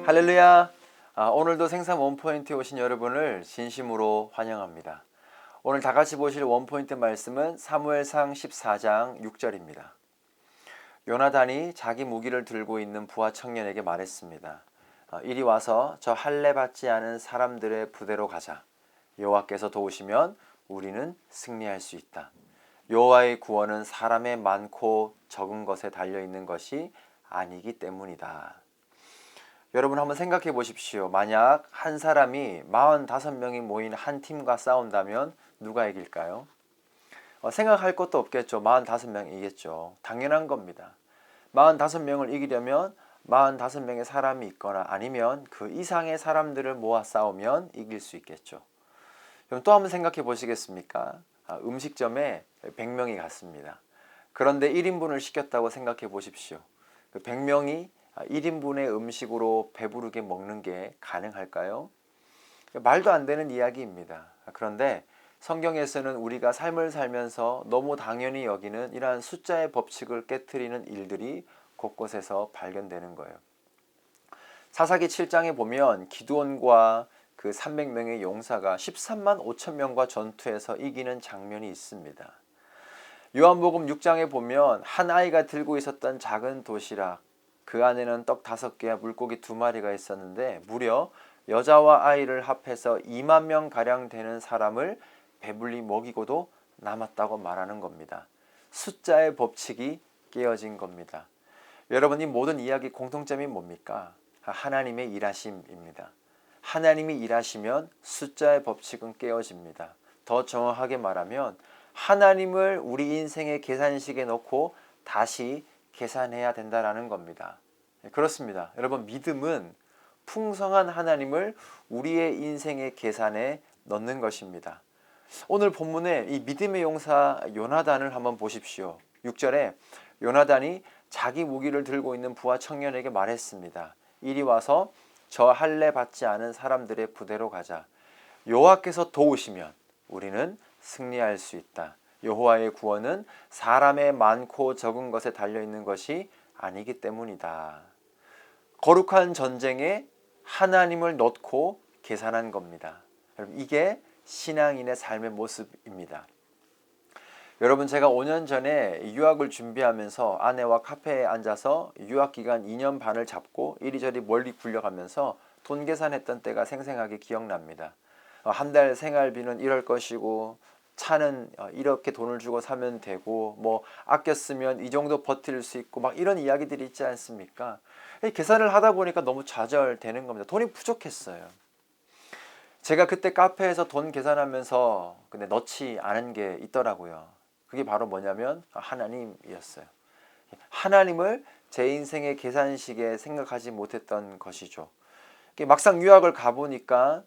할렐루야. 오늘도 생산 원포인트에 오신 여러분을 진심으로 환영합니다. 오늘 다 같이 보실 원포인트 말씀은 사무엘상 14장 6절입니다. 요나단이 자기 무기를 들고 있는 부하 청년에게 말했습니다. 이리 와서 저 할례 받지 않은 사람들의 부대로 가자. 여호와께서 도우시면 우리는 승리할 수 있다. 여호와의 구원은 사람의 많고 적은 것에 달려있는 것이 아니기 때문이다. 여러분 한번 생각해 보십시오. 만약 한 사람이 45명이 모인 한 팀과 싸운다면 누가 이길까요? 생각할 것도 없겠죠. 45명이 이기겠죠. 당연한 겁니다. 45명을 이기려면 45명의 사람이 있거나 아니면 그 이상의 사람들을 모아 싸우면 이길 수 있겠죠. 그럼 또 한번 생각해 보시겠습니까? 음식점에 100명이 갔습니다. 그런데 1인분을 시켰다고 생각해 보십시오. 그 100명이 1인분의 음식으로 배부르게 먹는 게 가능할까요? 말도 안 되는 이야기입니다. 그런데 성경에서는 우리가 삶을 살면서 너무 당연히 여기는 이러한 숫자의 법칙을 깨트리는 일들이 곳곳에서 발견되는 거예요. 사사기 7장에 보면 기드온과 그 300명의 용사가 13만 5천 명과 전투에서 이기는 장면이 있습니다. 요한복음 6장에 보면 한 아이가 들고 있었던 작은 도시락, 그 안에는 떡 5개와 물고기 2마리가 있었는데 무려 여자와 아이를 합해서 2만 명 가량 되는 사람을 배불리 먹이고도 남았다고 말하는 겁니다. 숫자의 법칙이 깨어진 겁니다. 여러분, 이 모든 이야기 공통점이 뭡니까? 하나님의 일하심입니다. 하나님이 일하시면 숫자의 법칙은 깨어집니다. 더 정확하게 말하면 하나님을 우리 인생의 계산식에 넣고 다시 계산해야 된다라는 겁니다. 그렇습니다. 여러분, 믿음은 풍성한 하나님을 우리의 인생의 계산에 넣는 것입니다. 오늘 본문에 이 믿음의 용사 요나단을 한번 보십시오. 6절에 요나단이 자기 무기를 들고 있는 부하 청년에게 말했습니다. 이리 와서 저 할례 받지 않은 사람들의 부대로 가자. 여호와께서 도우시면 우리는 승리할 수 있다. 여호와의 구원은 사람의 많고 적은 것에 달려있는 것이 아니기 때문이다. 거룩한 전쟁에 하나님을 넣고 계산한 겁니다. 여러분, 이게 신앙인의 삶의 모습입니다. 여러분, 제가 5년 전에 유학을 준비하면서 아내와 카페에 앉아서 유학기간 2년 반을 잡고 이리저리 멀리 굴려가면서 돈 계산했던 때가 생생하게 기억납니다. 한 달 생활비는 이럴 것이고 차는 이렇게 돈을 주고 사면 되고 뭐 아껴 쓰면 이 정도 버틸 수 있고 막 이런 이야기들이 있지 않습니까? 계산을 하다 보니까 너무 좌절되는 겁니다. 돈이 부족했어요. 제가 그때 카페에서 돈 계산하면서 근데 넣지 않은 게 있더라고요. 그게 바로 뭐냐면 하나님이었어요. 하나님을 제 인생의 계산식에 생각하지 못했던 것이죠. 막상 유학을 가보니까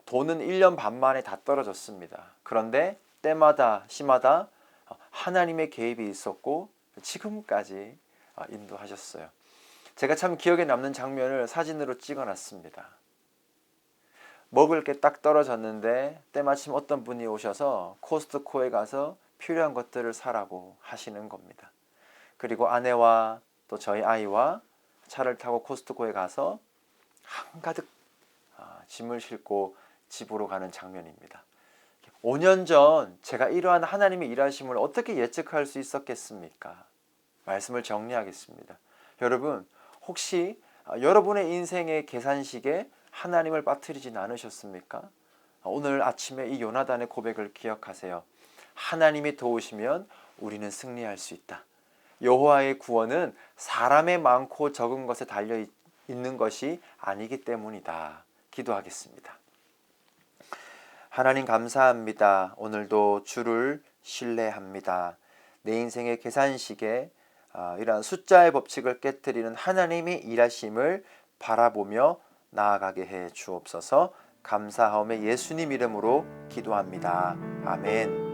돈은 1년 반 만에 다 떨어졌습니다. 그런데 때마다 시마다 하나님의 개입이 있었고 지금까지 인도하셨어요. 제가 참 기억에 남는 장면을 사진으로 찍어놨습니다. 먹을 게 딱 떨어졌는데 때마침 어떤 분이 오셔서 코스트코에 가서 필요한 것들을 사라고 하시는 겁니다. 그리고 아내와 또 저희 아이와 차를 타고 코스트코에 가서 한가득 짐을 싣고 집으로 가는 장면입니다. 5년 전 제가 이러한 하나님의 일하심을 어떻게 예측할 수 있었겠습니까? 말씀을 정리하겠습니다. 여러분, 혹시 여러분의 인생의 계산식에 하나님을 빠뜨리진 않으셨습니까? 오늘 아침에 이 요나단의 고백을 기억하세요. 하나님이 도우시면 우리는 승리할 수 있다. 여호와의 구원은 사람의 많고 적은 것에 달려 있는 것이 아니기 때문이다. 기도하겠습니다. 하나님, 감사합니다. 오늘도 주를 신뢰합니다. 내 인생의 계산식에 이러한 숫자의 법칙을 깨트리는 하나님의 일하심을 바라보며 나아가게 해 주옵소서. 감사하오며 예수님 이름으로 기도합니다. 아멘.